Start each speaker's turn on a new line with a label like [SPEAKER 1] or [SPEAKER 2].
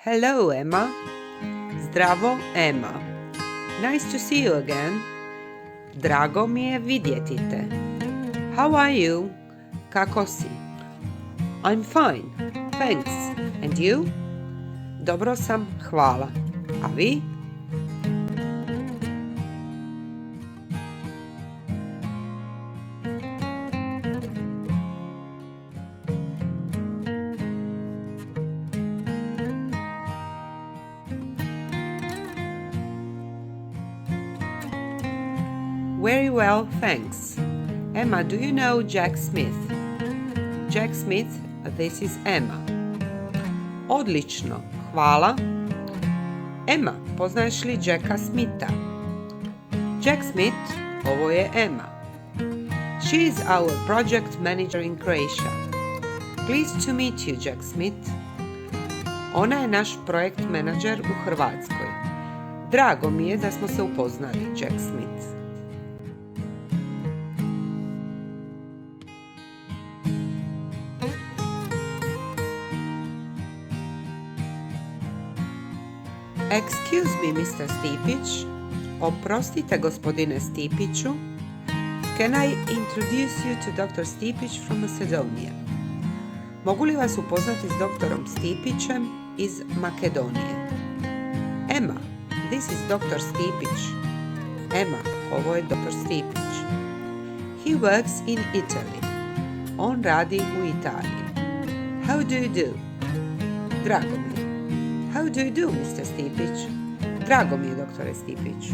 [SPEAKER 1] Hello, Emma. Zdravo, Emma. Nice to see you again. Drago mi je vidjeti te. How are you? Kako si? I'm fine, thanks. And you? Dobro sam, hvala. A vi? Very well, thanks. Emma, do you know Jack Smith? Jack Smith, this is Emma. Odlično, hvala. Emma, poznaješ li Jacka Smitha? Jack Smith, ovo je Emma. She is our project manager in Croatia. Pleased to meet you, Jack Smith. Ona je naš projekt menadžer u Hrvatskoj. Drago mi je da smo se upoznali, Jack Smith. Excuse me, Mr. Stipić. Oprostite, gospodine Stipiću. Can I introduce you to Dr. Stipić from Macedonia? Mogu li vas upoznati s doktorom Stipićem iz Makedonije? Emma, this is Dr. Stipić. Emma, ovo je Dr. Stipić. He works in Italy. On radi u Italiji. How do you do? Drago mi je. How do you do, Mr. Stipić? Drago mi je, doktore Stipić.